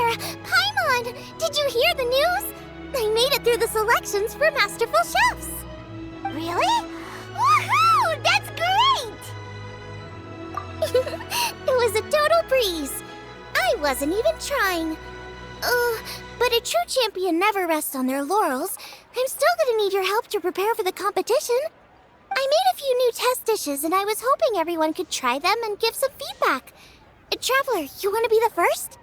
there! Paimon! Did you hear the news? I made it through the selections for Masterful Chefs! Really? Woohoo! That's great! It was a total breeze. I wasn't even trying. But a true champion never rests on their laurels. I'm still gonna need your help to prepare for the competition. I made a few new test dishes, and I was hoping everyone could try them and give some feedback. Traveler, you want to be the first?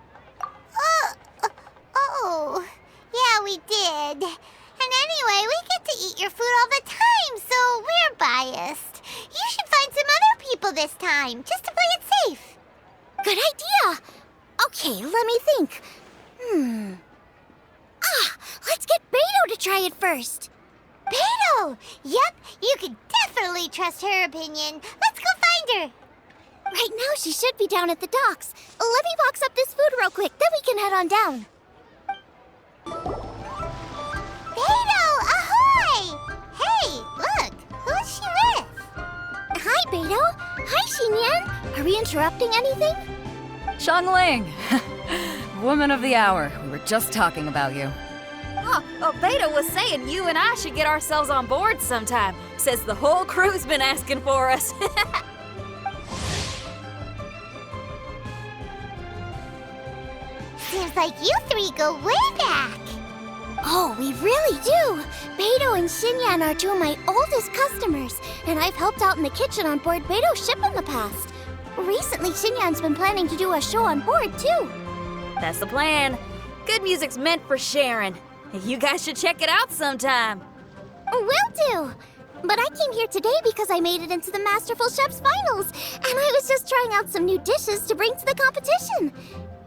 Yeah, we did. And anyway, we get to eat your food all the time, so we're biased. You should find some other people this time, just to play it safe. Good idea. Okay, let me think. Let's get Beto to try it first. Beto! Yep, you can definitely trust her opinion. Let's go find her. Right now, she should be down at the docks. Let me box up this food real quick, then we can head on down. Beto, ahoy! Hey, look, who's she with? Hi, Beto. Hi, Xinyan. Are we interrupting anything? Xiangling! Woman of the hour. We were just talking about you. Beto was saying you and I should get ourselves on board sometime. Says the whole crew's been asking for us. Seems like you three go way back. Oh, we really do. Beto and Xinyan are two of my oldest customers, and I've helped out in the kitchen on board Beto's ship in the past. Recently, Xinyan's been planning to do a show on board, too. That's the plan. Good music's meant for sharing. You guys should check it out sometime. Will do. But I came here today because I made it into the Masterful Chef's finals, and I was just trying out some new dishes to bring to the competition.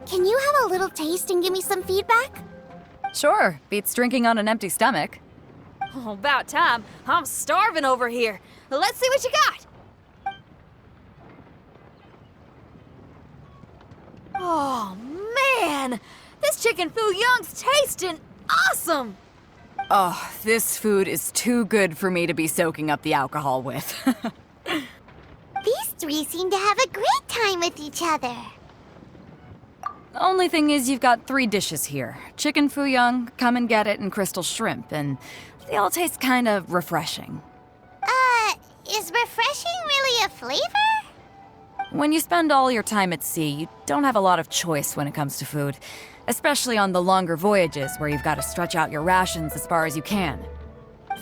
Can you have a little taste and give me some feedback? Sure, beats drinking on an empty stomach. Oh, about time. I'm starving over here. Let's see what you got. Oh, man! This chicken foo young's tasting awesome! Oh, this food is too good for me to be soaking up the alcohol with. These three seem to have a great time with each other. Only thing is you've got 3 dishes here. Chicken foo young, come and get it, and crystal shrimp, and they all taste kind of refreshing. Is refreshing really a flavor? When you spend all your time at sea, you don't have a lot of choice when it comes to food, especially on the longer voyages where you've got to stretch out your rations as far as you can.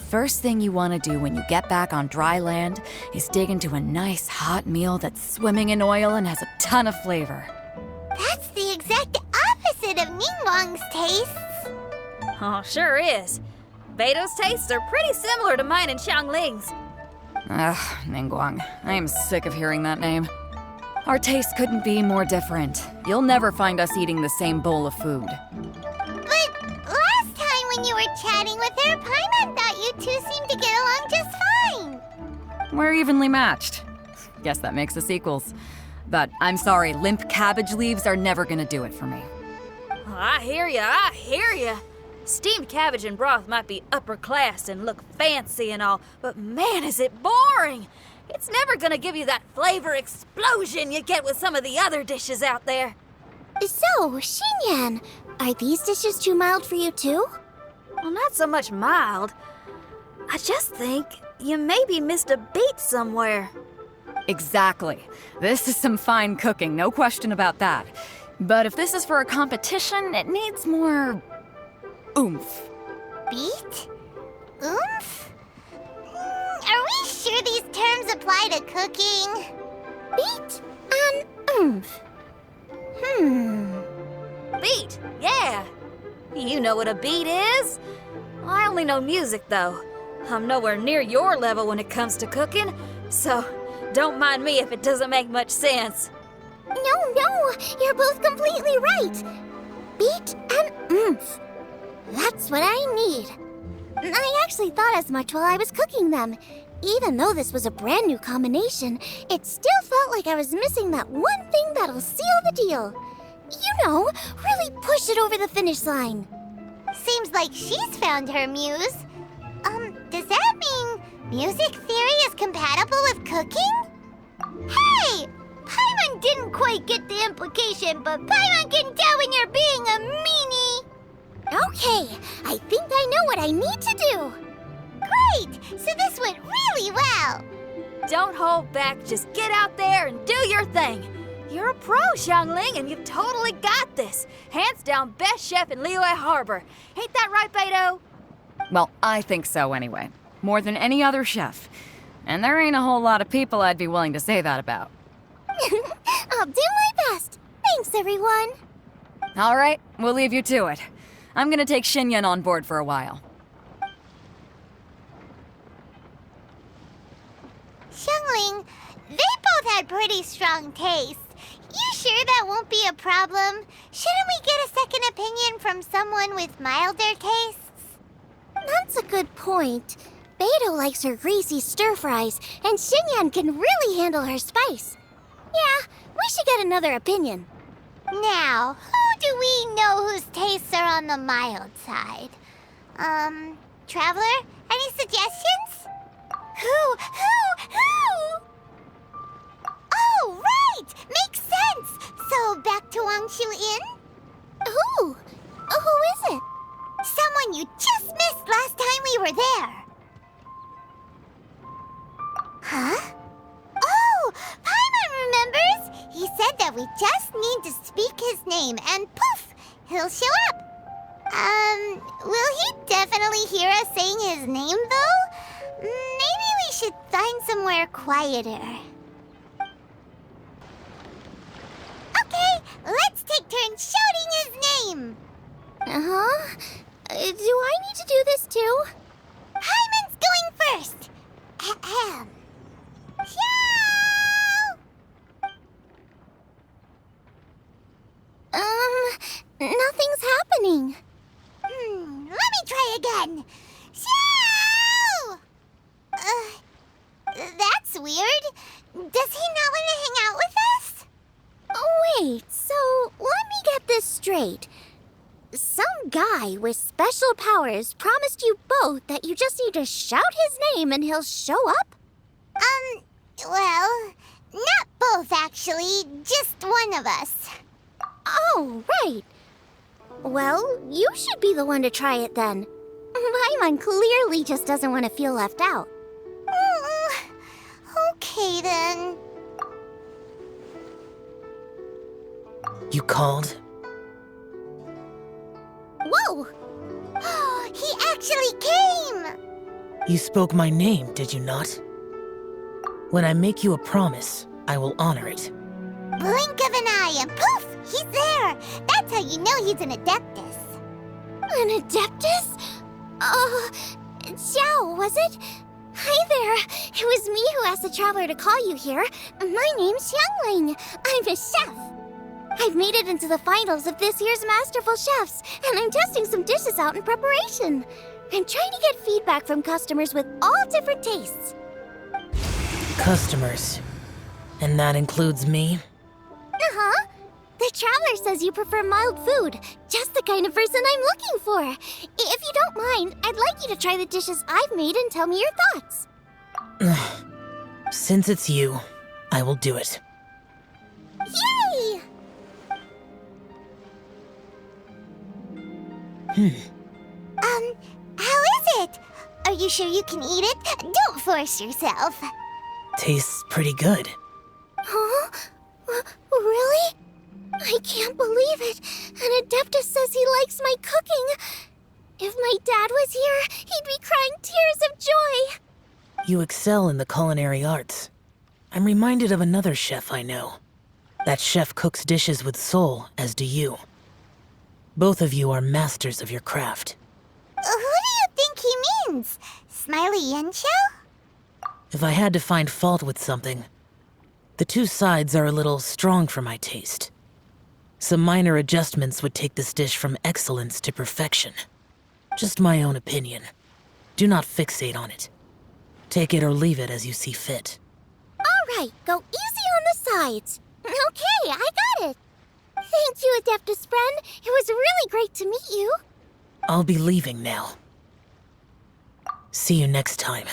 First thing you want to do when you get back on dry land is dig into a nice hot meal that's swimming in oil and has a ton of flavor. That's the exact opposite of Ningguang's tastes. Oh, sure is. Beto's tastes are pretty similar to mine and Xiangling's. Ugh, Ningguang. I am sick of hearing that name. Our tastes couldn't be more different. You'll never find us eating the same bowl of food. But last time when you were chatting with her, Paimon thought you two seemed to get along just fine. We're evenly matched. Guess that makes us equals. But I'm sorry, limp cabbage leaves are never gonna do it for me. Oh, I hear ya. Steamed cabbage and broth might be upper class and look fancy and all, but man, is it boring! It's never gonna give you that flavor explosion you get with some of the other dishes out there. So, Xinyan, are these dishes too mild for you too? Well, not so much mild. I just think you maybe missed a beat somewhere. Exactly. This is some fine cooking, no question about that. But if this is for a competition, it needs more oomph. Beat? Oomph? Are we sure these terms apply to cooking? Beat and oomph. Beat, yeah. You know what a beat is? I only know music, though. I'm nowhere near your level when it comes to cooking, so don't mind me if it doesn't make much sense. No, you're both completely right. Beat and oomph. That's what I need. I actually thought as much while I was cooking them. Even though this was a brand new combination, it still felt like I was missing that one thing that'll seal the deal. You know, really push it over the finish line. Seems like she's found her muse. Does that mean music theory is compatible with cooking? Hey! Paimon didn't quite get the implication, but Paimon can tell when you're being a meanie. Okay, I think I know what I need to do. Great! So this went really well. Don't hold back, just get out there and do your thing. You're a pro, Xiangling, and you've totally got this. Hands down, best chef in Liyue Harbor. Ain't that right, Beto? Well, I think so anyway. More than any other chef. And there ain't a whole lot of people I'd be willing to say that about. I'll do my best. Thanks, everyone. All right, we'll leave you to it. I'm gonna take Xinyan on board for a while. Xiangling, they both had pretty strong taste. You sure that won't be a problem? Shouldn't we get a second opinion from someone with milder tastes? That's a good point. Beto likes her greasy stir-fries, and Xinyan can really handle her spice. Yeah, we should get another opinion. Now, who do we know whose tastes are on the mild side? Traveler? Any suggestions? Who? Oh, right! Makes sense! So, back to Wangshu Inn? Who? Who is it? Someone you just missed last time we were there. Huh? Oh, Paimon remembers! He said that we just need to speak his name and poof, he'll show up. Will he definitely hear us saying his name though? Maybe we should find somewhere quieter. Okay, let's take turns shouting his name. Uh-huh. Do I need to do this too? Hyman's going first. Ahem. Xiao! Nothing's happening. Let me try again. Xiao! That's weird. Does he not want to hang out with us? Oh, wait, so let me get this straight. Some guy with special powers promised you both that you just need to shout his name and he'll show up? Well, not both actually, just one of us. Oh, right. Well, you should be the one to try it then. Paimon clearly just doesn't want to feel left out. Okay then. You called? Whoa! He actually came! You spoke my name, did you not? When I make you a promise, I will honor it. Blink of an eye and poof! He's there! That's how you know he's an Adeptus. An Adeptus? Xiao, was it? Hi there. It was me who asked the Traveler to call you here. My name's Xiangling. I'm a chef. I've made it into the finals of this year's Masterful Chefs, and I'm testing some dishes out in preparation. I'm trying to get feedback from customers with all different tastes. Customers. And that includes me? Uh-huh. The Traveler says you prefer mild food. Just the kind of person I'm looking for. If you don't mind, I'd like you to try the dishes I've made and tell me your thoughts. Since it's you, I will do it. Yay! How is it? Are you sure you can eat it? Don't force yourself. Tastes pretty good. Huh? Really? I can't believe it. An Adeptus says he likes my cooking. If my dad was here, he'd be crying tears of joy. You excel in the culinary arts. I'm reminded of another chef I know. That chef cooks dishes with soul, as do you. Both of you are masters of your craft. Who do you think he means? Smiley Yensho? If I had to find fault with something, the two sides are a little strong for my taste. Some minor adjustments would take this dish from excellence to perfection. Just my own opinion. Do not fixate on it. Take it or leave it as you see fit. All right, go easy on the sides. Okay, I got it. Thank you, Adeptus friend. It was really great to meet you. I'll be leaving now. See you next time.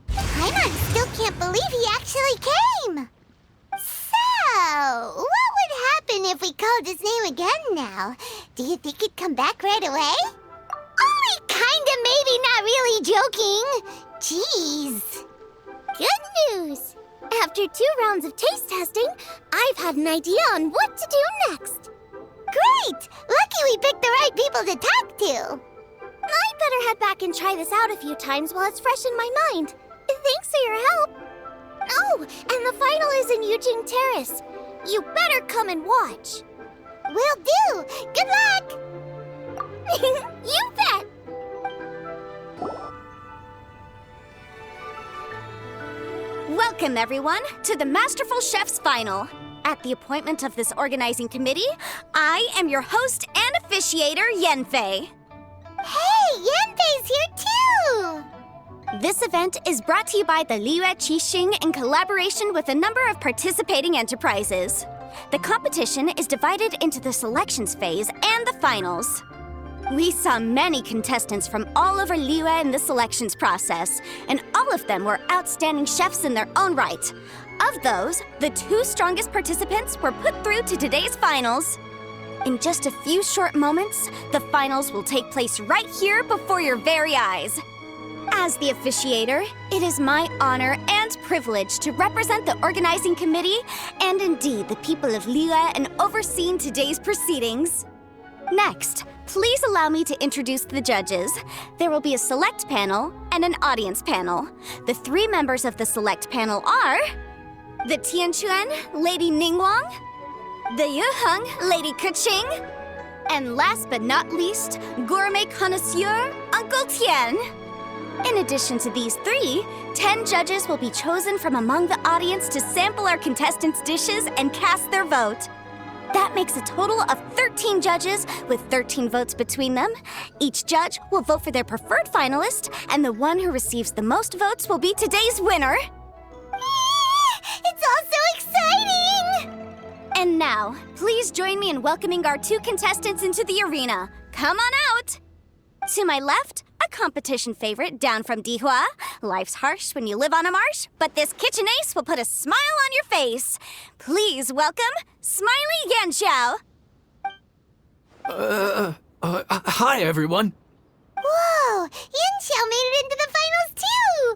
Paimon still can't believe he actually came. So, if we called his name again now, do you think he'd come back right away? Only kinda, maybe, not really joking. Jeez. Good news. After 2 rounds of taste testing, I've had an idea on what to do next. Great! Lucky we picked the right people to talk to. I'd better head back and try this out a few times while it's fresh in my mind. Thanks for your help. Oh, and the final is in Eugene Terrace. You better come and watch. Will do. Good luck. You bet. Welcome, everyone, to the Masterful Chef's Final. At the appointment of this organizing committee, I am your host and officiator, Yenfei. Hey, Yanfei's here too. This event is brought to you by the Liyue Qixing in collaboration with a number of participating enterprises. The competition is divided into the selections phase and the finals. We saw many contestants from all over Liyue in the selections process, and all of them were outstanding chefs in their own right. Of those, the 2 strongest participants were put through to today's finals. In just a few short moments, the finals will take place right here before your very eyes. As the officiator, it is my honor and privilege to represent the organizing committee and indeed the people of Liyue in overseeing today's proceedings. Next, please allow me to introduce the judges. There will be a select panel and an audience panel. The 3 members of the select panel are the Tianquan, Lady Ningguang, the Yuheng, Lady Keqing, and last but not least, gourmet connoisseur, Uncle Tian. In addition to these 3, 10 judges will be chosen from among the audience to sample our contestants' dishes and cast their vote. That makes a total of 13 judges with 13 votes between them. Each judge will vote for their preferred finalist, and the one who receives the most votes will be today's winner. It's all so exciting! And now, please join me in welcoming our 2 contestants into the arena. Come on out! To my left, a competition favorite down from Dihua. Life's harsh when you live on a marsh, but this kitchen ace will put a smile on your face. Please welcome Smiley Yanxiao. Hi, everyone. Whoa, Yanxiao made it into the finals too!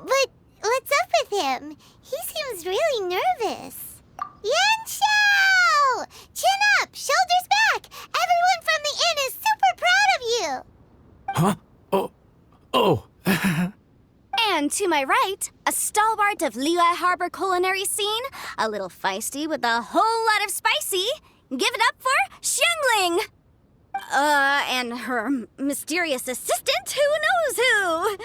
But what's up with him? He seems really nervous. Yanxiao! Chin up, shoulders back! Everyone from the inn is super proud of you! Huh? Oh. And to my right, a stalwart of Liyue Harbor culinary scene, a little feisty with a whole lot of spicy. Give it up for Xiangling! And her mysterious assistant, who knows who?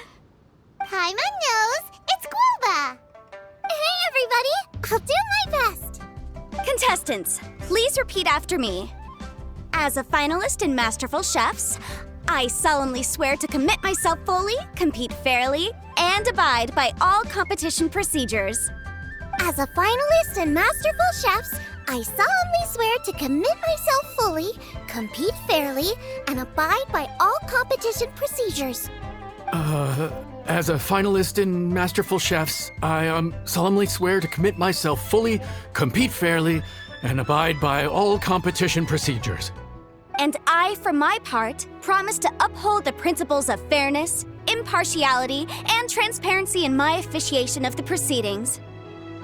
Hi, my nose, it's Guoba! Hey, everybody, I'll do my best! Contestants, please repeat after me. As a finalist in Masterful Chefs, I solemnly swear to commit myself fully, compete fairly, and abide by all competition procedures. As a finalist in Masterful Chefs, I solemnly swear to commit myself fully, compete fairly, and abide by all competition procedures. As a finalist in Masterful Chefs, I solemnly swear to commit myself fully, compete fairly, and abide by all competition procedures. And I, for my part, promise to uphold the principles of fairness, impartiality, and transparency in my officiation of the proceedings.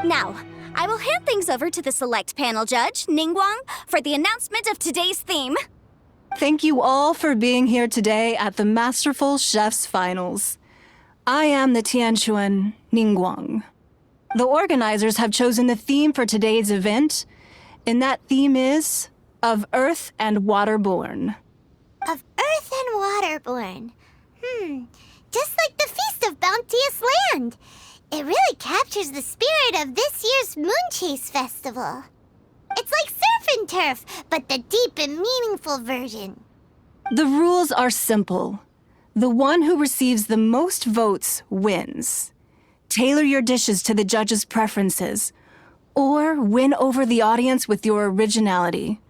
Now, I will hand things over to the select panel judge, Ningguang, for the announcement of today's theme. Thank you all for being here today at the Masterful Chef's Finals. I am the Tianquan Ningguang. The organizers have chosen the theme for today's event, and that theme is of Earth and Waterborn. Of Earth and Waterborn. Just like the Feast of Bounteous Land. It really captures the spirit of this year's Moonchase Festival. It's like Surf and Turf, but the deep and meaningful version. The rules are simple. The one who receives the most votes wins. Tailor your dishes to the judges' preferences, or win over the audience with your originality.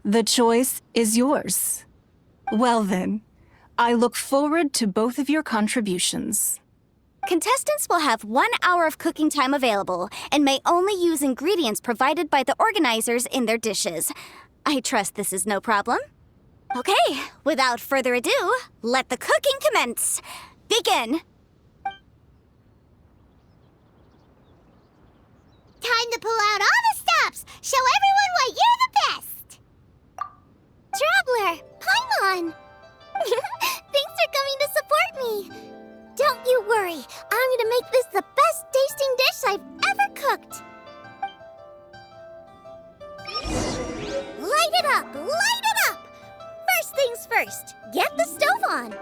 The choice is yours. Well then, I look forward to both of your contributions. Contestants will have 1 hour of cooking time available and may only use ingredients provided by the organizers in their dishes. I trust this is no problem. Okay, without further ado, let the cooking commence. Begin. Time to pull out all the stops! Show everyone why you're the best! Traveler, Paimon! Thanks for coming to support me! Don't you worry, I'm gonna make this the best tasting dish I've ever cooked! Light it up! Light it up! First things first, get the stove on!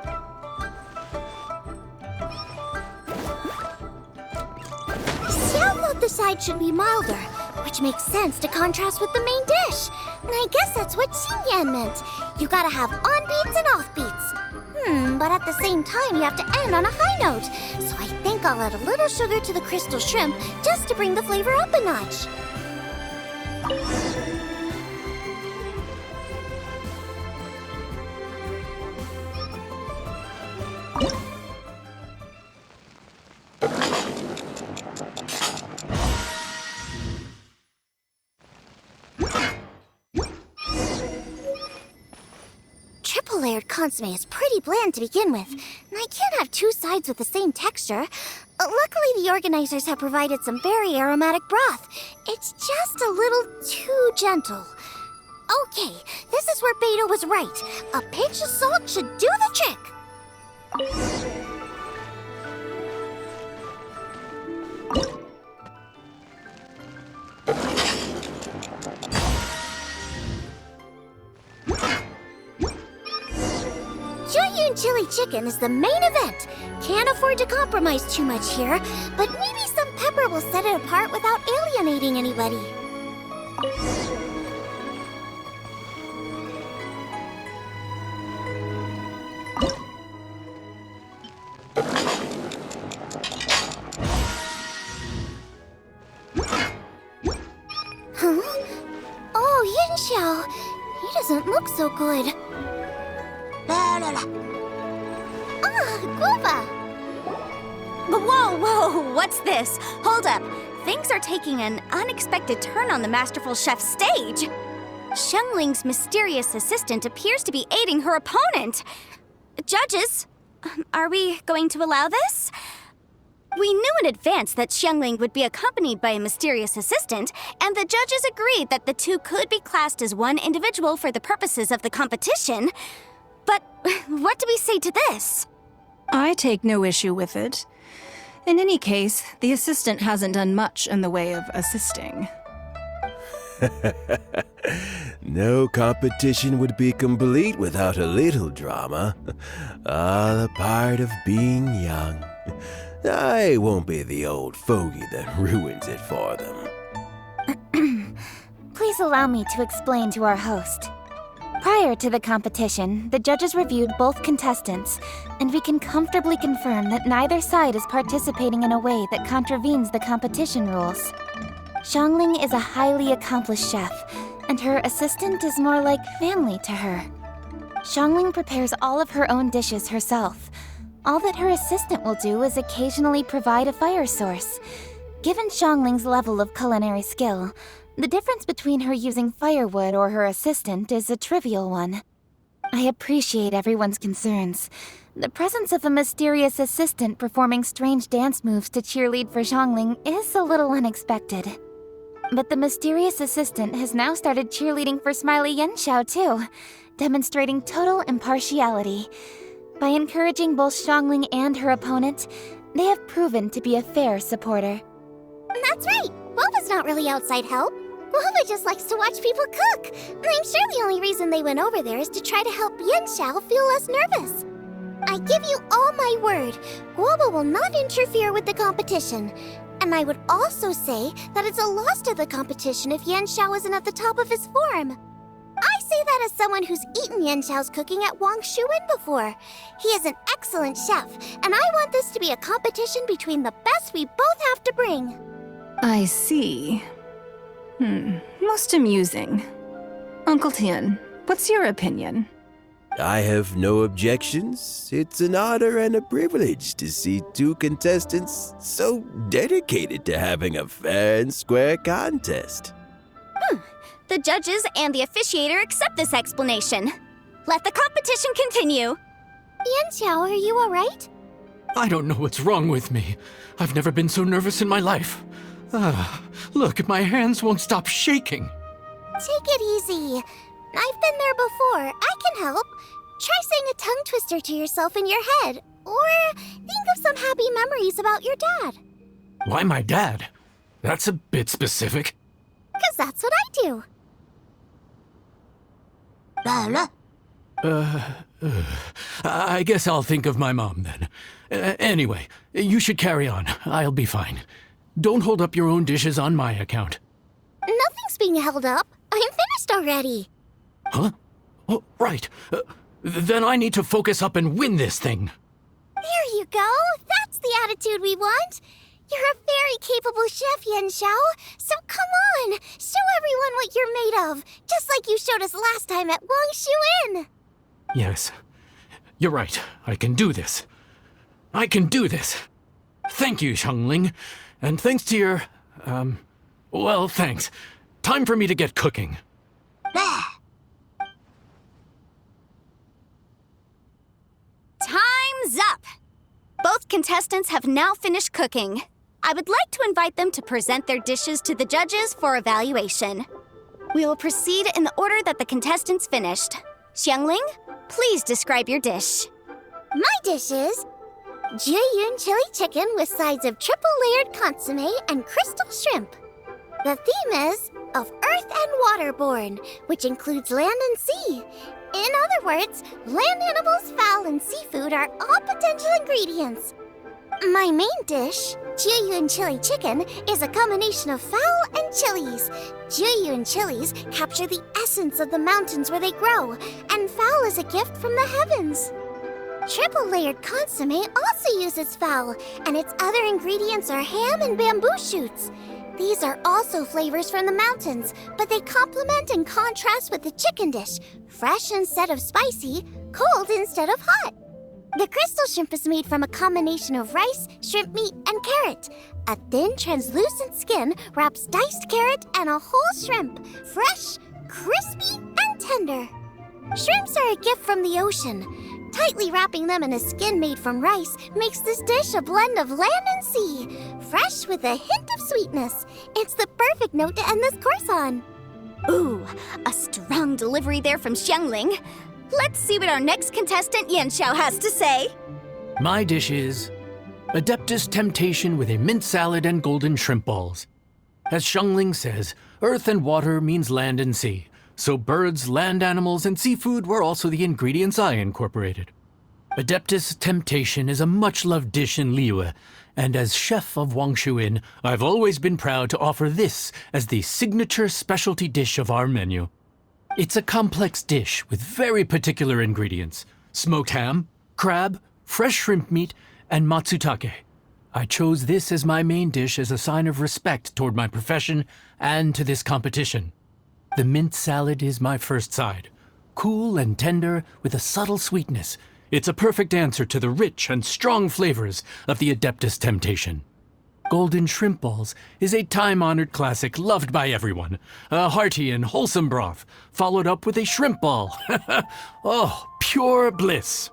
The side should be milder, which makes sense to contrast with the main dish. And I guess that's what Xinyan meant. You gotta have on-beats and off-beats. But at the same time, you have to end on a high note. So I think I'll add a little sugar to the crystal shrimp just to bring the flavor up a notch. Triple-layered consomme is pretty bland to begin with, and I can't have two sides with the same texture. Luckily, the organizers have provided some very aromatic broth. It's just a little too gentle. Okay, this is where Beto was right. A pinch of salt should do the trick. Jueyun chili chicken is the main event. Can't afford to compromise too much here, but maybe some pepper will set it apart without alienating anybody. Huh? Oh, Yinxiao. He doesn't look so good. Guava! Whoa, what's this? Hold up. Things are taking an unexpected turn on the Masterful Chef's stage. Xiangling's mysterious assistant appears to be aiding her opponent. Judges, are we going to allow this? We knew in advance that Xiangling would be accompanied by a mysterious assistant, and the judges agreed that the two could be classed as one individual for the purposes of the competition. But what do we say to this? I take no issue with it. In any case, the assistant hasn't done much in the way of assisting. No competition would be complete without a little drama. All a part of being young. I won't be the old fogey that ruins it for them. Please allow me to explain to our host. Prior to the competition, the judges reviewed both contestants, and we can comfortably confirm that neither side is participating in a way that contravenes the competition rules. Xiangling is a highly accomplished chef, and her assistant is more like family to her. Xiangling prepares all of her own dishes herself. All that her assistant will do is occasionally provide a fire source. Given Xiangling's level of culinary skill, the difference between her using firewood or her assistant is a trivial one. I appreciate everyone's concerns. The presence of a mysterious assistant performing strange dance moves to cheerlead for Xiangling is a little unexpected. But the mysterious assistant has now started cheerleading for Smiley Yenxiao too, demonstrating total impartiality. By encouraging both Xiangling and her opponent, they have proven to be a fair supporter. That's right! Guava's not really outside help. Guava just likes to watch people cook. I'm sure the only reason they went over there is to try to help Yenxiao feel less nervous. I give you all my word, Guava will not interfere with the competition. And I would also say that it's a loss to the competition if Yenxiao isn't at the top of his form. I say that as someone who's eaten Yenxiao's cooking at Wang Shuwen before. He is an excellent chef, and I want this to be a competition between the best we both have to bring. I see. Most amusing. Uncle Tian, what's your opinion? I have no objections. It's an honor and a privilege to see two contestants so dedicated to having a fair and square contest. The judges and the officiator accept this explanation. Let the competition continue. Yanxiao, are you alright? I don't know what's wrong with me. I've never been so nervous in my life. Look, my hands won't stop shaking. Take it easy. I've been there before. I can help. Try saying a tongue twister to yourself in your head. Or think of some happy memories about your dad. Why my dad? That's a bit specific. 'Cause that's what I do. I guess I'll think of my mom then. Anyway, you should carry on. I'll be fine. Don't hold up your own dishes on my account. Nothing's being held up. I'm finished already. Huh? Oh, right. Then I need to focus up and win this thing. There you go. That's the attitude we want. You're a very capable chef, Yanxiao. So come on, show everyone what you're made of, just like you showed us last time at Wangshuin. Yes, you're right. I can do this. I can do this. Thank you, Xiangling. And thanks to your, well, thanks. Time for me to get cooking. Time's up! Both contestants have now finished cooking. I would like to invite them to present their dishes to the judges for evaluation. We will proceed in the order that the contestants finished. Xiangling, please describe your dish. My dish is Jiyun chili chicken with sides of triple-layered consomme and crystal shrimp. The theme is of earth and waterborne, which includes land and sea. In other words, land animals, fowl, and seafood are all potential ingredients. My main dish, Jiyun chili chicken, is a combination of fowl and chilies. Jiyun chilies capture the essence of the mountains where they grow, and fowl is a gift from the heavens. Triple-layered consomme also uses fowl, and its other ingredients are ham and bamboo shoots. These are also flavors from the mountains, but they complement and contrast with the chicken dish, fresh instead of spicy, cold instead of hot. The crystal shrimp is made from a combination of rice, shrimp meat, and carrot. A thin, translucent skin wraps diced carrot and a whole shrimp, fresh, crispy, and tender. Shrimps are a gift from the ocean. Tightly wrapping them in a skin made from rice makes this dish a blend of land and sea, fresh with a hint of sweetness. It's the perfect note to end this course on. Ooh, a strong delivery there from Xiangling. Let's see what our next contestant Yanxiao has to say. My dish is Adeptus Temptation with a mint salad and golden shrimp balls. As Xiangling says, earth and water means land and sea. So birds, land animals, and seafood were also the ingredients I incorporated. Adeptus Temptation is a much-loved dish in Liyue, and as chef of Wangshuin, I've always been proud to offer this as the signature specialty dish of our menu. It's a complex dish with very particular ingredients: smoked ham, crab, fresh shrimp meat, and matsutake. I chose this as my main dish as a sign of respect toward my profession and to this competition. The mint salad is my first side. Cool and tender with a subtle sweetness, it's a perfect answer to the rich and strong flavors of the Adeptus Temptation. Golden shrimp balls is a time-honored classic loved by everyone. A hearty and wholesome broth, followed up with a shrimp ball. Oh, pure bliss.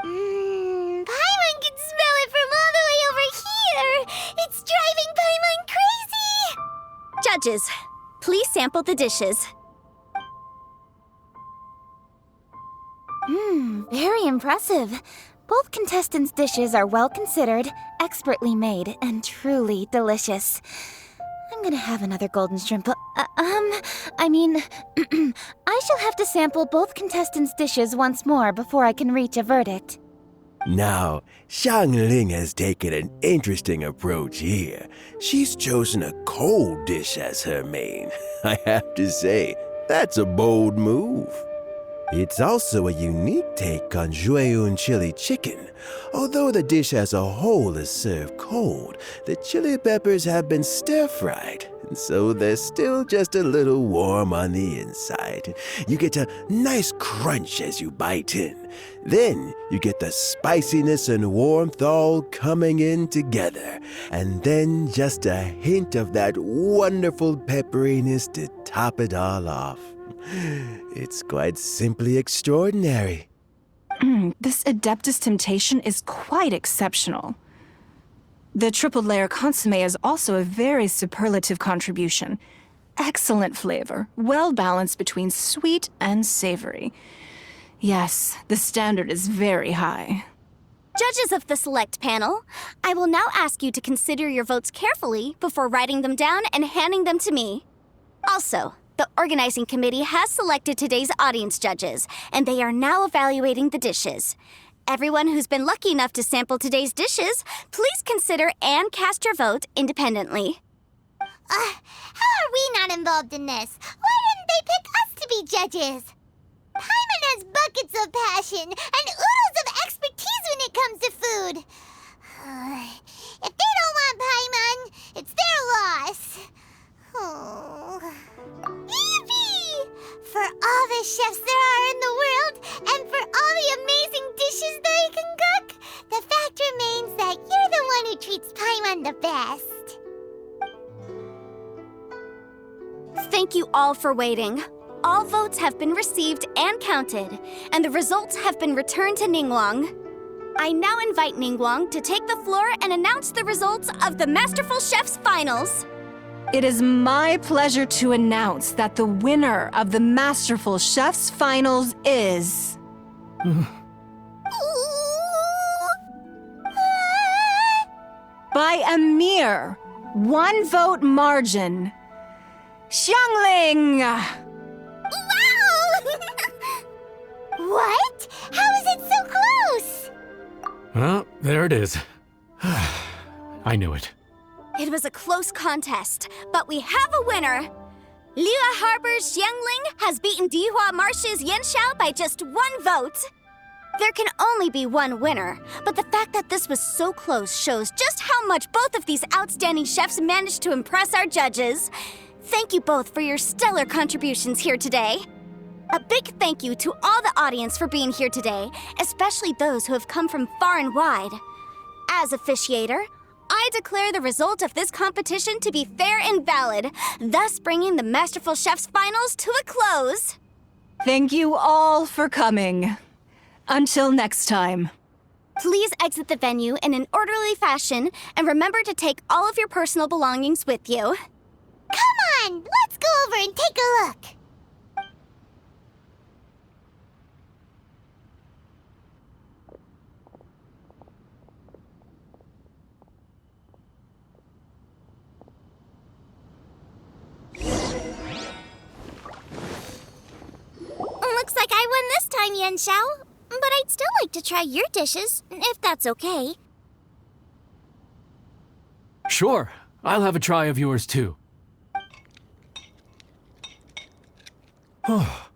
Paimon can smell it from all the way over here. It's driving Paimon crazy. Judges, please sample the dishes. Very impressive. Both contestants' dishes are well considered, expertly made, and truly delicious. I'm gonna have another golden shrimp. I shall have to sample both contestants' dishes once more before I can reach a verdict. Now, Xiangling has taken an interesting approach here. She's chosen a cold dish as her main. I have to say, that's a bold move. It's also a unique take on Jiyun chili chicken. Although the dish as a whole is served cold, the chili peppers have been stir-fried. so they're still just a little warm on the inside. You get a nice crunch as you bite in. Then you get the spiciness and warmth all coming in together. And then just a hint of that wonderful pepperiness to top it all off. It's quite simply extraordinary. This Adeptus Temptation is quite exceptional. The triple layer consomme is also a very superlative contribution. Excellent flavor, well balanced between sweet and savory. Yes, the standard is very high. Judges of the select panel, I will now ask you to consider your votes carefully before writing them down and handing them to me. Also, the organizing committee has selected today's audience judges, and they are now evaluating the dishes. Everyone who's been lucky enough to sample today's dishes, please consider and cast your vote independently. How are we not involved in this? Why didn't they pick us to be judges? Paimon has buckets of passion and oodles of expertise when it comes to food. If they don't want Paimon, it's their loss. Oh. Yippee! For all the chefs there are in the world, and for all the amazing dishes they can cook, the fact remains that you're the one who treats Paimon the best. Thank you all for waiting. All votes have been received and counted, and the results have been returned to Ningguang. I now invite Ningguang to take the floor and announce the results of the Masterful Chef's Finals. It is my pleasure to announce that the winner of the Masterful Chef's Finals is... by a mere 1 vote margin, Xiangling! Wow! What? How is it so close? Well, there it is. I knew it. It was a close contest, but we have a winner. Liyue Harbor's Xiangling has beaten Dihua Marsh's Yanxiao by just 1 vote. There can only be one winner, but the fact that this was so close shows just how much both of these outstanding chefs managed to impress our judges. Thank you both for your stellar contributions here today. A big thank you to all the audience for being here today, especially those who have come from far and wide. As officiator, I declare the result of this competition to be fair and valid, thus bringing the Masterful Chef's Finals to a close. Thank you all for coming. Until next time. Please exit the venue in an orderly fashion and remember to take all of your personal belongings with you. Come on, let's go over and take a look. Looks like I won this time, Yanxiao. But I'd still like to try your dishes, if that's okay. Sure, I'll have a try of yours too. Oh,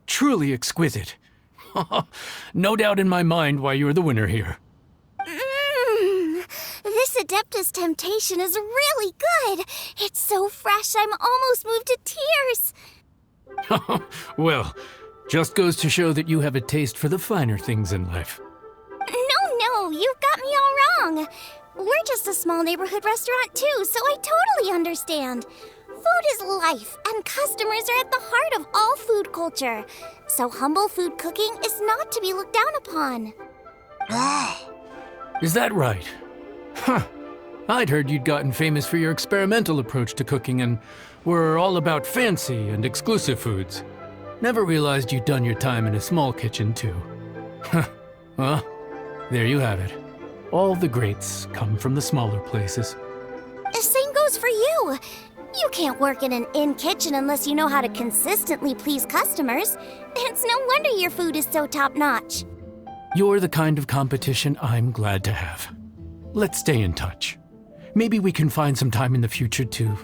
truly exquisite. No doubt in my mind why you're the winner here. This Adeptus Temptation is really good. It's so fresh, I'm almost moved to tears. Well, just goes to show that you have a taste for the finer things in life. No, you've got me all wrong. We're just a small neighborhood restaurant too, so I totally understand. Food is life, and customers are at the heart of all food culture. So humble food cooking is not to be looked down upon. Is that right? Huh. I'd heard you'd gotten famous for your experimental approach to cooking and were all about fancy and exclusive foods. Never realized you'd done your time in a small kitchen, too. Well, there you have it. All the greats come from the smaller places. The same goes for you. You can't work in an inn kitchen unless you know how to consistently please customers. It's no wonder your food is so top-notch. You're the kind of competition I'm glad to have. Let's stay in touch. Maybe we can find some time in the future to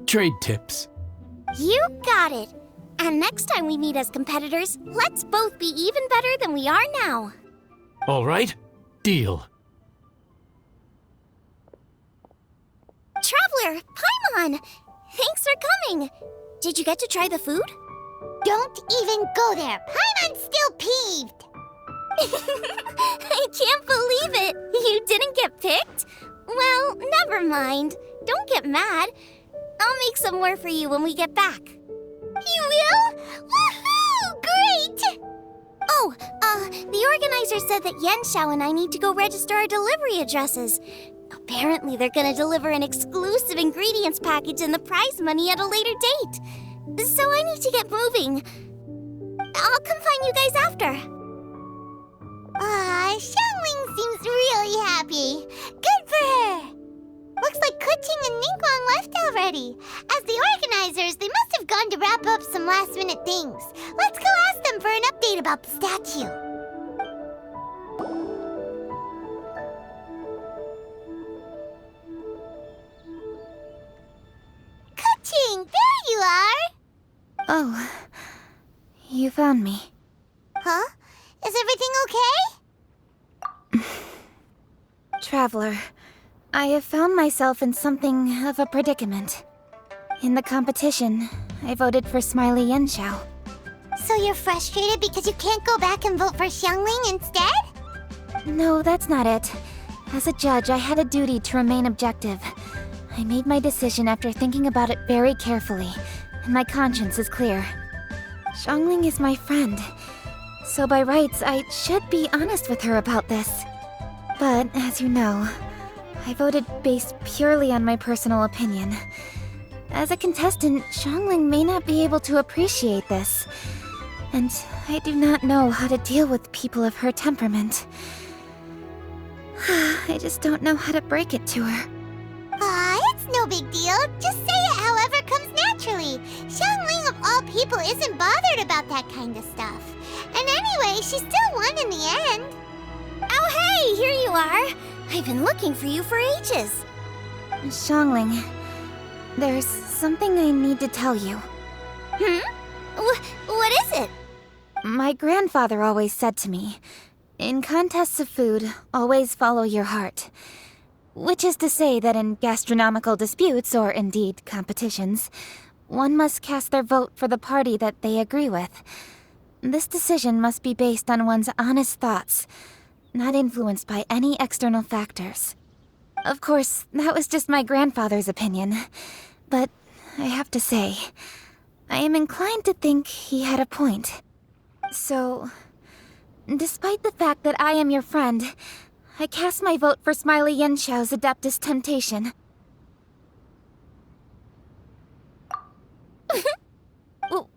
trade tips. You got it. And next time we meet as competitors, let's both be even better than we are now. All right, deal. Traveler, on! Thanks for coming! Did you get to try the food? Don't even go there! Paimon's still peeved! I can't believe it! You didn't get picked? Well, never mind. Don't get mad. I'll make some more for you when we get back. You will? Woohoo! Great! Oh, the organizer said that Yanxiao and I need to go register our delivery addresses. Apparently, they're gonna deliver an exclusive ingredients package and the prize money at a later date. So I need to get moving. I'll come find you guys after. Xiangling seems really happy. Good for her. Looks like Kuching and Ningguang left already. As the organizers, they must have gone to wrap up some last-minute things. Let's go ask them for an update about the statue. Kuching, there you are! Oh, you found me. Huh? Is everything okay? Traveler, I have found myself in something of a predicament. In the competition, I voted for Smiley Yanxiao. So you're frustrated because you can't go back and vote for Xiangling instead? No, that's not it. As a judge, I had a duty to remain objective. I made my decision after thinking about it very carefully, and my conscience is clear. Xiangling is my friend, so by rights, I should be honest with her about this. But, as you know, I voted based purely on my personal opinion. As a contestant, Xiangling may not be able to appreciate this, and I do not know how to deal with people of her temperament. I just don't know how to break it to her. It's no big deal. Just say it however comes naturally. Xiangling of all people isn't bothered about that kind of stuff. And anyway, she still won in the end. Oh hey, here you are. I've been looking for you for ages. Xiangling, there's something I need to tell you. What is it? My grandfather always said to me, in contests of food, always follow your heart. Which is to say that in gastronomical disputes, or indeed competitions, one must cast their vote for the party that they agree with. This decision must be based on one's honest thoughts, not influenced by any external factors. Of course, that was just my grandfather's opinion, but I have to say, I am inclined to think he had a point. So, despite the fact that I am your friend, I cast my vote for Smiley Yanxiao's Adeptus Temptation.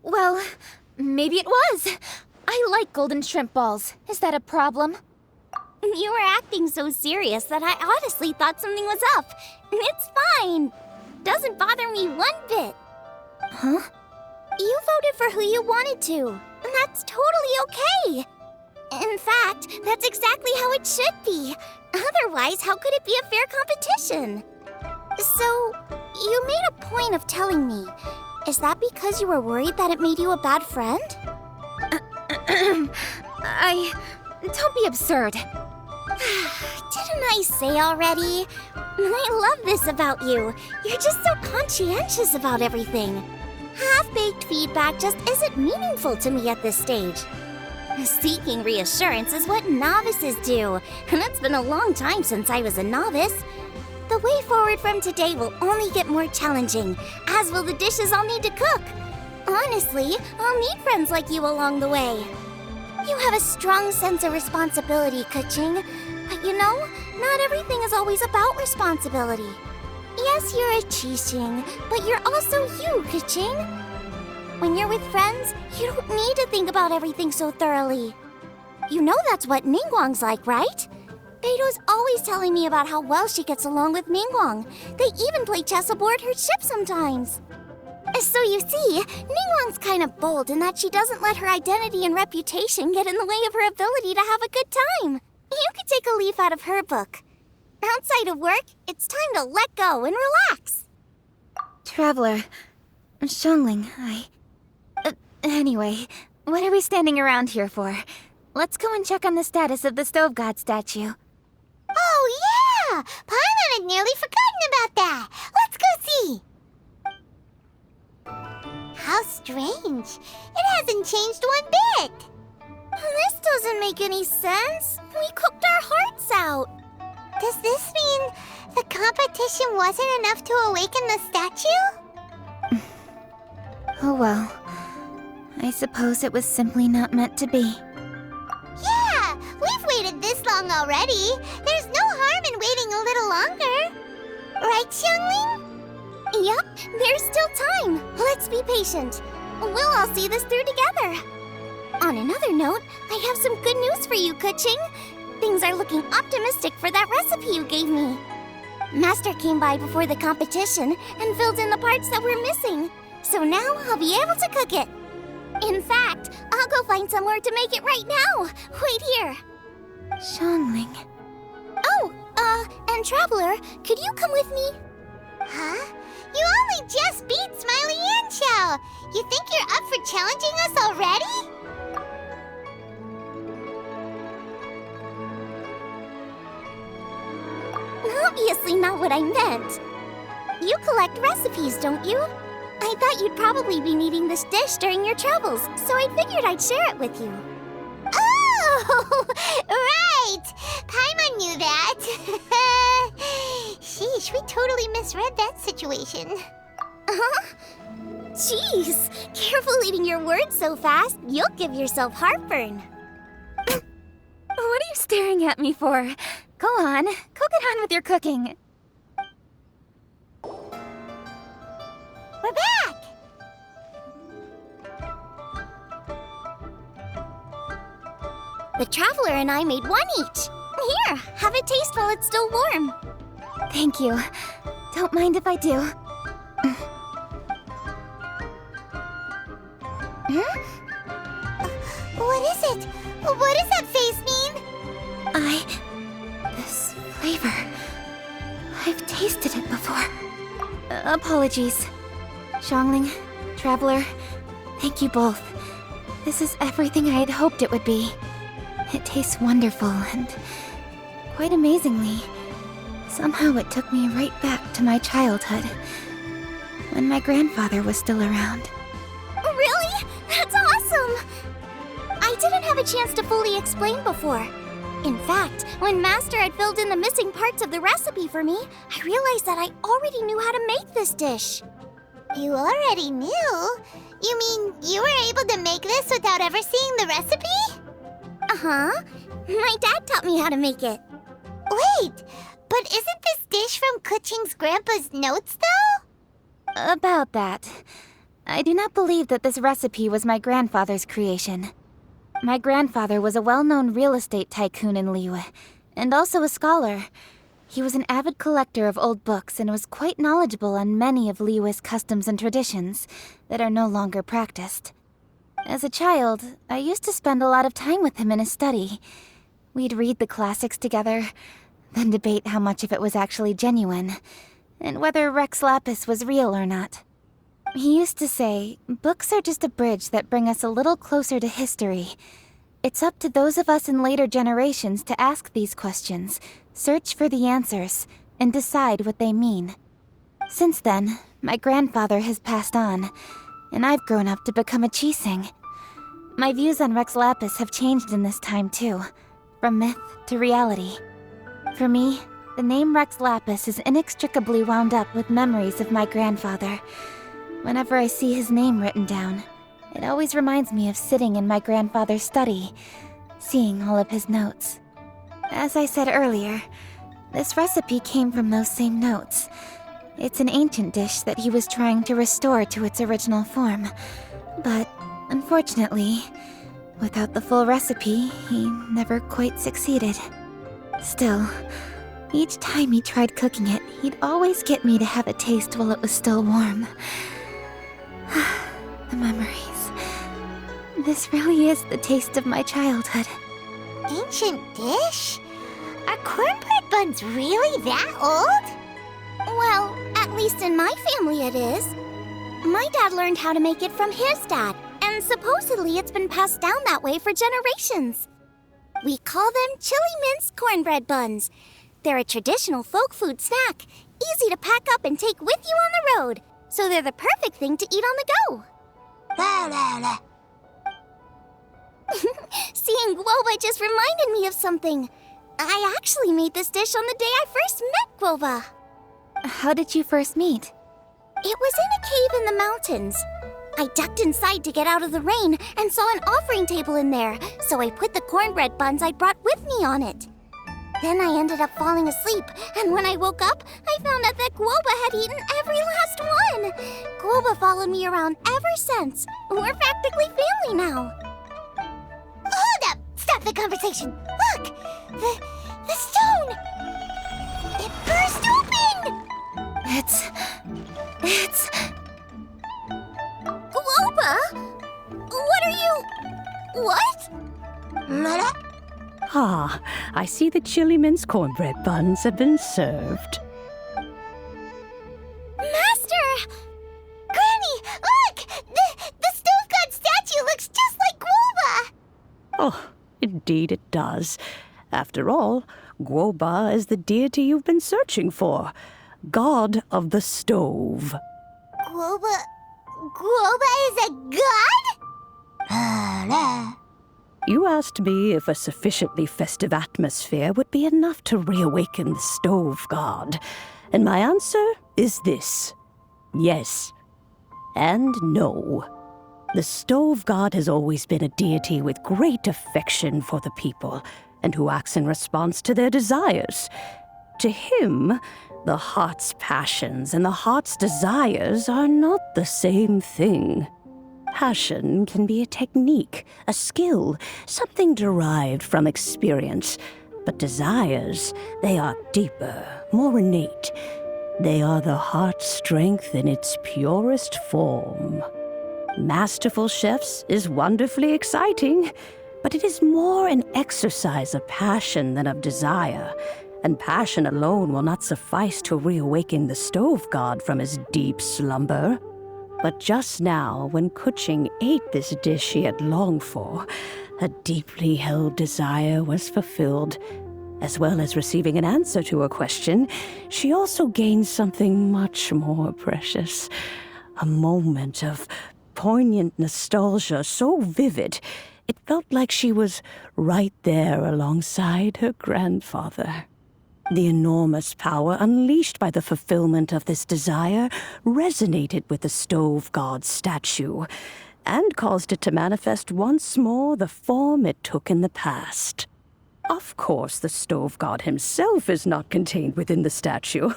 Well, maybe it was. I like golden shrimp balls. Is that a problem? You were acting so serious that I honestly thought something was up. It's fine. Doesn't bother me one bit. Huh? You voted for who you wanted to, and that's totally okay. In fact, that's exactly how it should be. Otherwise, how could it be a fair competition? So, you made a point of telling me. Is that because you were worried that it made you a bad friend? Don't be absurd. Didn't I say already? I love this about you. You're just so conscientious about everything. Half-baked feedback just isn't meaningful to me at this stage. Seeking reassurance is what novices do, and it's been a long time since I was a novice. The way forward from today will only get more challenging, as will the dishes I'll need to cook. Honestly, I'll need friends like you along the way. You have a strong sense of responsibility, Kuching. But you know, not everything is always about responsibility. Yes, you're a Qixing, but you're also you, Kuching. When you're with friends, you don't need to think about everything so thoroughly. You know that's what Ningguang's like, right? Beido's always telling me about how well she gets along with Ningguang. They even play chess aboard her ship sometimes. So you see, Ningguang's kind of bold in that she doesn't let her identity and reputation get in the way of her ability to have a good time. You could take a leaf out of her book. Outside of work, it's time to let go and relax. Traveler, Xiangling, Anyway, what are we standing around here for? Let's go and check on the status of the Stove God statue. Oh, yeah! Paimon had nearly forgotten about that. Let's go see. How strange. It hasn't changed one bit. This doesn't make any sense. We cooked our hearts out. Does this mean the competition wasn't enough to awaken the statue? Oh well. I suppose it was simply not meant to be. Yeah, we've waited this long already. There's no harm in waiting a little longer. Right, Xiangling? Yep, there's still time. Let's be patient. We'll all see this through together. On another note, I have some good news for you, Kuching. Things are looking optimistic for that recipe you gave me. Master came by before the competition and filled in the parts that were missing. So now I'll be able to cook it. In fact, I'll go find somewhere to make it right now. Wait here. Xiangling. Oh, and Traveler, could you come with me? Huh? You only just beat Smiley and Xiao. You think you're up for challenging us already? Obviously not what I meant. You collect recipes, don't you? I thought you'd probably be needing this dish during your travels, so I figured I'd share it with you. Oh, right! Paimon knew that. Sheesh, we totally misread that situation. Huh? Jeez, careful eating your words so fast, you'll give yourself heartburn. What are you staring at me for? Go on, go get on with your cooking. We're back! The Traveler and I made one each. Here, have a taste while it's still warm. Thank you. Don't mind if I do. What is it? What does that face mean? This flavor. I've tasted it before. Apologies. Xiangling, Traveler, thank you both. This is everything I had hoped it would be. It tastes wonderful and, quite amazingly, somehow it took me right back to my childhood, when my grandfather was still around. Really? That's awesome! I didn't have a chance to fully explain before. In fact, when Master had filled in the missing parts of the recipe for me, I realized that I already knew how to make this dish. You already knew? You mean you were able to make this without ever seeing the recipe? Uh-huh. My dad taught me how to make it. Wait, but isn't this dish from Kuching's grandpa's notes, though? About that, I do not believe that this recipe was my grandfather's creation. My grandfather was a well-known real estate tycoon in Liyue, and also a scholar. He was an avid collector of old books and was quite knowledgeable on many of Liyue's customs and traditions that are no longer practiced. As a child, I used to spend a lot of time with him in his study. We'd read the classics together, then debate how much of it was actually genuine, and whether Rex Lapis was real or not. He used to say, books are just a bridge that bring us a little closer to history. It's up to those of us in later generations to ask these questions, search for the answers, and decide what they mean. Since then, my grandfather has passed on, and I've grown up to become a Qixing. My views on Rex Lapis have changed in this time too, from myth to reality. For me, the name Rex Lapis is inextricably wound up with memories of my grandfather. Whenever I see his name written down, it always reminds me of sitting in my grandfather's study, seeing all of his notes. As I said earlier, this recipe came from those same notes. It's an ancient dish that he was trying to restore to its original form. But, unfortunately, without the full recipe, he never quite succeeded. Still, each time he tried cooking it, he'd always get me to have a taste while it was still warm. The memories. This really is the taste of my childhood. Ancient dish? Are cornbread buns really that old? Well, at least in my family it is. My dad learned how to make it from his dad, and supposedly it's been passed down that way for generations. We call them chili minced cornbread buns. They're a traditional folk food snack, easy to pack up and take with you on the road, so they're the perfect thing to eat on the go. Seeing Guoba just reminded me of something. I actually made this dish on the day I first met Guoba. How did you first meet? It was in a cave in the mountains. I ducked inside to get out of the rain and saw an offering table in there, so I put the cornbread buns I'd brought with me on it. Then I ended up falling asleep, and when I woke up, I found out that Guoba had eaten every last one. Guoba followed me around ever since. We're practically family now. Hold up! Stop the conversation! Look! The stone! It burst open! It's... Guoba? What are you... What? Ah, I see the chili mince cornbread buns have been served. Master! Granny, look! The stove god statue looks just like Guoba! Oh, indeed it does. After all, Guoba is the deity you've been searching for. God of the stove. Guoba is a god? You asked me if a sufficiently festive atmosphere would be enough to reawaken the stove god. And my answer is this. Yes. And no. The stove god has always been a deity with great affection for the people, and who acts in response to their desires. To him, the heart's passions and the heart's desires are not the same thing. Passion can be a technique, a skill, something derived from experience. But desires, they are deeper, more innate. They are the heart's strength in its purest form. Masterful chefs is wonderfully exciting, but it is more an exercise of passion than of desire. And passion alone will not suffice to reawaken the stove god from his deep slumber. But just now, when Kuching ate this dish she had longed for, a deeply held desire was fulfilled. As well as receiving an answer to her question, she also gained something much more precious. A moment of poignant nostalgia so vivid, it felt like she was right there alongside her grandfather. The enormous power unleashed by the fulfillment of this desire resonated with the stove god's statue, and caused it to manifest once more the form it took in the past. Of course, the stove god himself is not contained within the statue.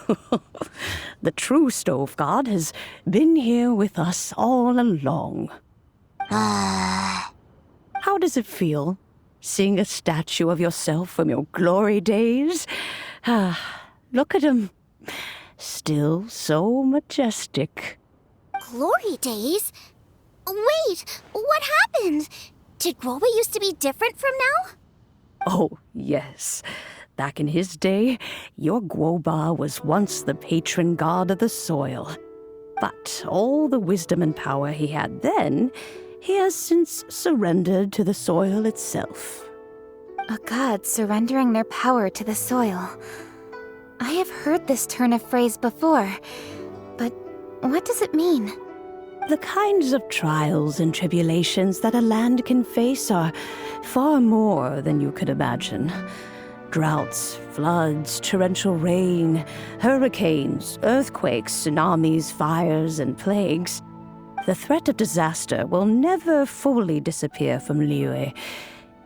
The true stove god has been here with us all along. How does it feel, seeing a statue of yourself from your glory days? Look at him. Still so majestic. Glory days? Wait, what happened? Did Guoba used to be different from now? Oh, yes. Back in his day, your Guoba was once the patron god of the soil. But all the wisdom and power he had then, he has since surrendered to the soil itself. A god surrendering their power to the soil. I have heard this turn of phrase before, but what does it mean? The kinds of trials and tribulations that a land can face are far more than you could imagine. Droughts, floods, torrential rain, hurricanes, earthquakes, tsunamis, fires, and plagues. The threat of disaster will never fully disappear from Liyue.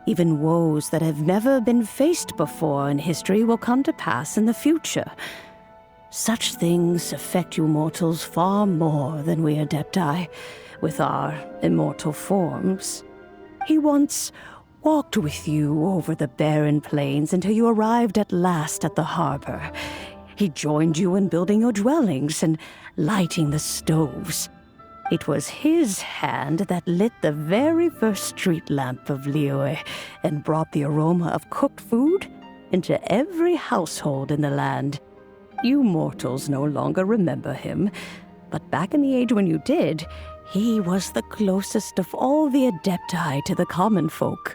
Even woes that have never been faced before in history will come to pass in the future. Such things affect you mortals far more than we Adepti, with our immortal forms. He once walked with you over the barren plains until you arrived at last at the harbor. He joined you in building your dwellings and lighting the stoves. It was his hand that lit the very first street lamp of Liyue and brought the aroma of cooked food into every household in the land. You mortals no longer remember him, but back in the age when you did, he was the closest of all the Adepti to the common folk.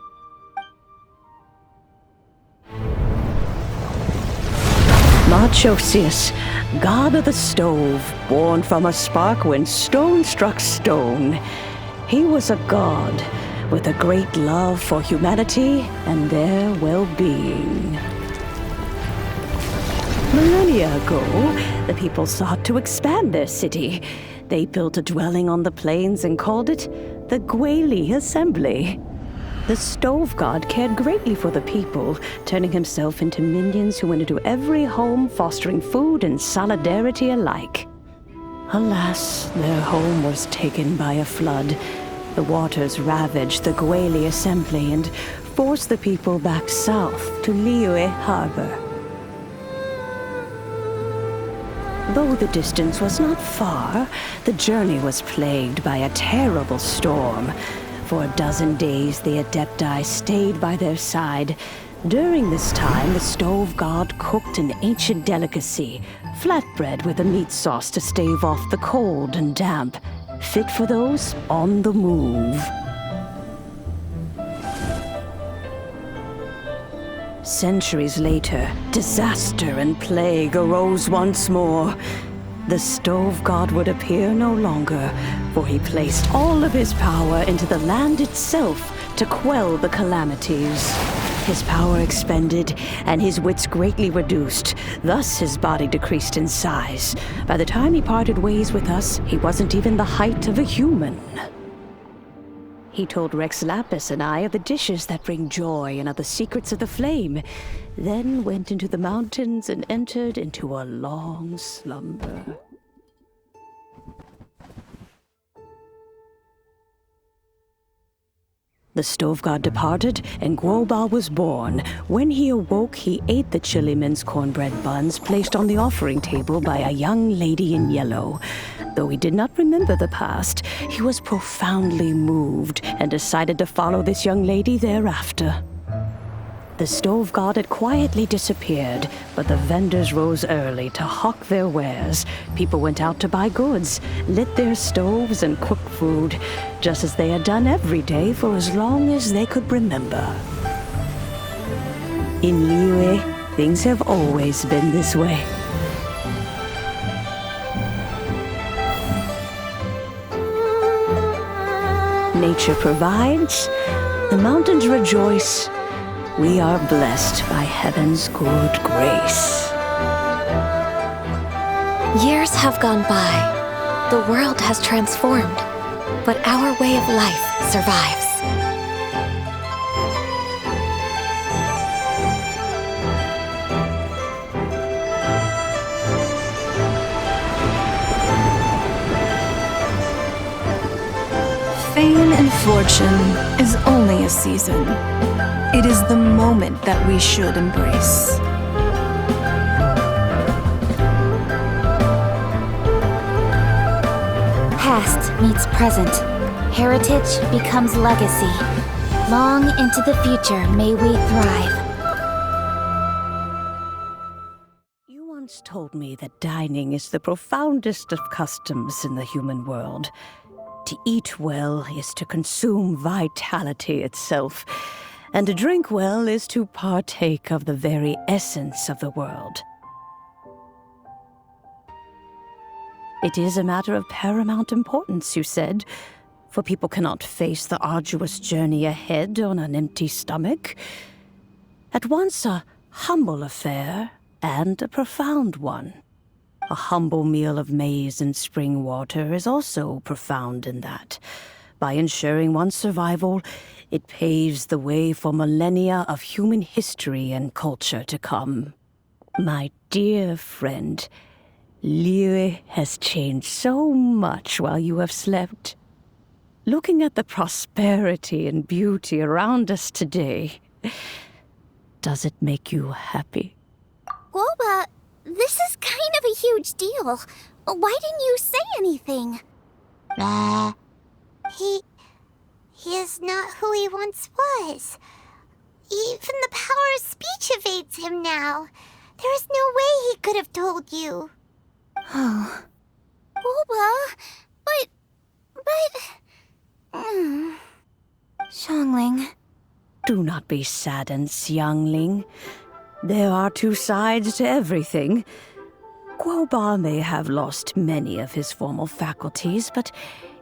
Marchosius, god of the stove, born from a spark when stone struck stone. He was a god with a great love for humanity and their well-being. Millennia ago, the people sought to expand their city. They built a dwelling on the plains and called it the Gwali Assembly. The Stove God cared greatly for the people, turning himself into minions who went into every home, fostering food and solidarity alike. Alas, their home was taken by a flood. The waters ravaged the Gwali Assembly and forced the people back south to Liyue Harbor. Though the distance was not far, the journey was plagued by a terrible storm. For a dozen days, the Adepti stayed by their side. During this time, the Stove God cooked an ancient delicacy, flatbread with a meat sauce to stave off the cold and damp, fit for those on the move. Centuries later, disaster and plague arose once more. The Stove God would appear no longer, for he placed all of his power into the land itself to quell the calamities. His power expended, and his wits greatly reduced. Thus his body decreased in size. By the time he parted ways with us, he wasn't even the height of a human. He told Rex Lapis and I of the dishes that bring joy and of the secrets of the flame, then went into the mountains and entered into a long slumber. The Stove God departed, and Guoba was born. When he awoke, he ate the chili mince cornbread buns placed on the offering table by a young lady in yellow. Though he did not remember the past, he was profoundly moved and decided to follow this young lady thereafter. The Stove God had quietly disappeared, but the vendors rose early to hawk their wares. People went out to buy goods, lit their stoves, and cooked food, just as they had done every day for as long as they could remember. In Liyue, things have always been this way. Nature provides, the mountains rejoice. We are blessed by heaven's good grace. Years have gone by. The world has transformed, but our way of life survives. Fame and fortune is only a season. It is the moment that we should embrace. Past meets present. Heritage becomes legacy. Long into the future may we thrive. You once told me that dining is the profoundest of customs in the human world. To eat well is to consume vitality itself, and to drink well is to partake of the very essence of the world. It is a matter of paramount importance, you said, for people cannot face the arduous journey ahead on an empty stomach. At once a humble affair and a profound one. A humble meal of maize and spring water is also profound in that. By ensuring one's survival, it paves the way for millennia of human history and culture to come. My dear friend, Liyue has changed so much while you have slept. Looking at the prosperity and beauty around us today, does it make you happy? Guoba, this is kind of a huge deal. Why didn't you say anything? He is not who he once was. Even the power of speech evades him now. There is no way he could have told you. Oh. Guoba, but... Xiangling. Do not be saddened, Xiangling. There are two sides to everything. Guoba may have lost many of his formal faculties, but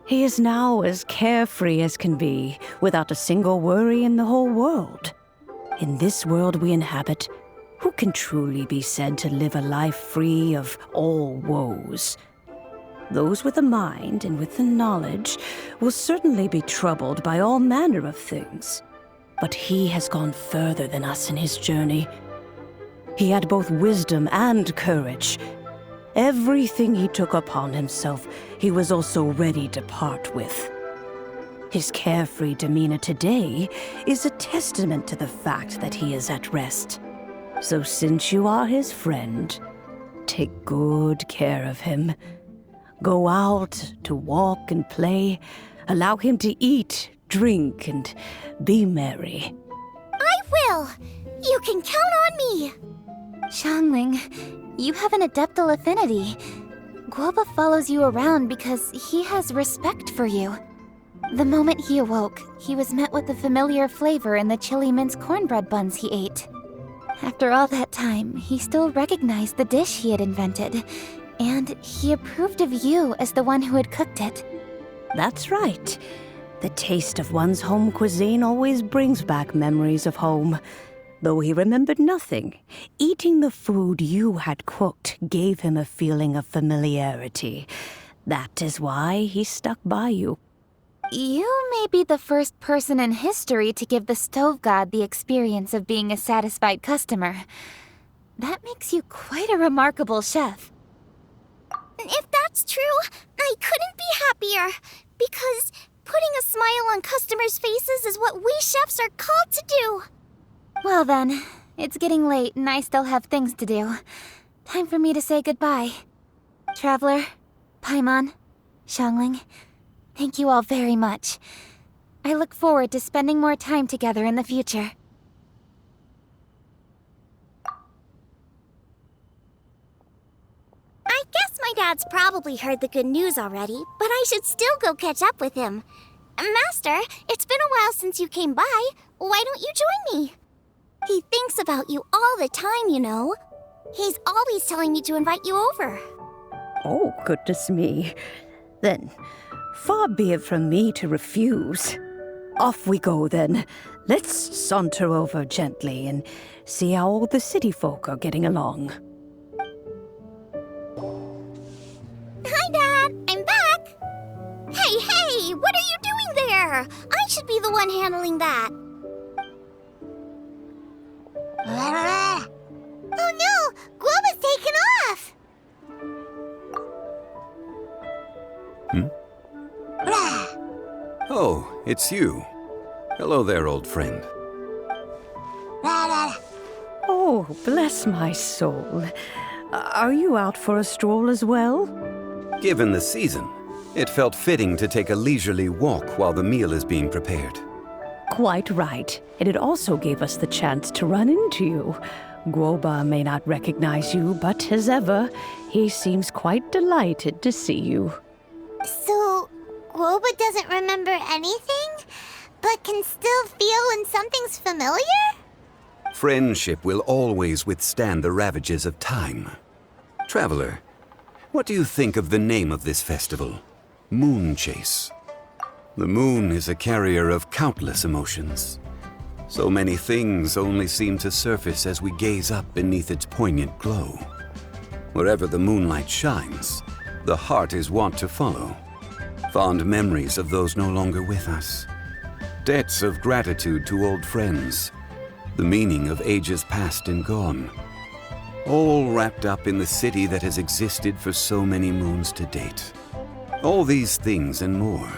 He is now as carefree as can be, without a single worry in the whole world. In this world we inhabit, who can truly be said to live a life free of all woes? Those with a mind and with the knowledge will certainly be troubled by all manner of things. But he has gone further than us in his journey. He had both wisdom and courage. Everything he took upon himself, he was also ready to part with. His carefree demeanor today is a testament to the fact that he is at rest. So since you are his friend, take good care of him. Go out to walk and play. Allow him to eat, drink, and be merry. I will! You can count on me! Xiangling, you have an adeptal affinity. Guoba follows you around because he has respect for you. The moment he awoke, he was met with the familiar flavor in the chili mince cornbread buns he ate. After all that time, he still recognized the dish he had invented, and he approved of you as the one who had cooked it. That's right. The taste of one's home cuisine always brings back memories of home. Though he remembered nothing, eating the food you had cooked gave him a feeling of familiarity. That is why he stuck by you. You may be the first person in history to give the stove god the experience of being a satisfied customer. That makes you quite a remarkable chef. If that's true, I couldn't be happier. Because putting a smile on customers' faces is what we chefs are called to do. Well then, it's getting late and I still have things to do. Time for me to say goodbye. Traveler, Paimon, Xiangling, thank you all very much. I look forward to spending more time together in the future. I guess my dad's probably heard the good news already, but I should still go catch up with him. Master, it's been a while since you came by. Why don't you join me? He thinks about you all the time, you know. He's always telling me to invite you over. Oh, goodness me. Then, far be it from me to refuse. Off we go, then. Let's saunter over gently and see how all the city folk are getting along. Hi, Dad. I'm back. Hey, what are you doing there? I should be the one handling that. Oh no! Guoba's taken off! Oh, it's you. Hello there, old friend. Oh, bless my soul. Are you out for a stroll as well? Given the season, it felt fitting to take a leisurely walk while the meal is being prepared. Quite right. And it also gave us the chance to run into you. Guoba may not recognize you, but as ever, he seems quite delighted to see you. So, Guoba doesn't remember anything, but can still feel when something's familiar? Friendship will always withstand the ravages of time. Traveler, what do you think of the name of this festival? Moon Chase. The moon is a carrier of countless emotions. So many things only seem to surface as we gaze up beneath its poignant glow. Wherever the moonlight shines, the heart is wont to follow. Fond memories of those no longer with us. Debts of gratitude to old friends. The meaning of ages past and gone. All wrapped up in the city that has existed for so many moons to date. All these things and more.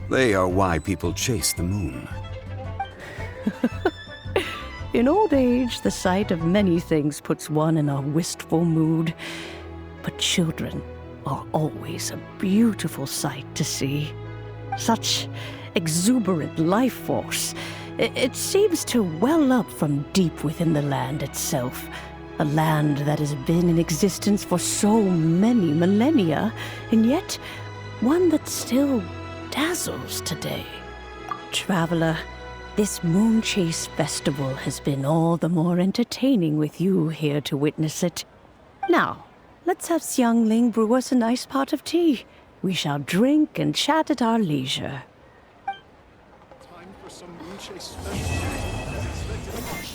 They are why people chase the moon. In old age, the sight of many things puts one in a wistful mood. But children are always a beautiful sight to see. Such exuberant life force. It seems to well up from deep within the land itself. A land that has been in existence for so many millennia, and yet one that still dazzles today. Traveler, this Moon Chase Festival has been all the more entertaining with you here to witness it. Now, let's have Xiangling brew us a nice pot of tea. We shall drink and chat at our leisure. Time for some Moonchase special.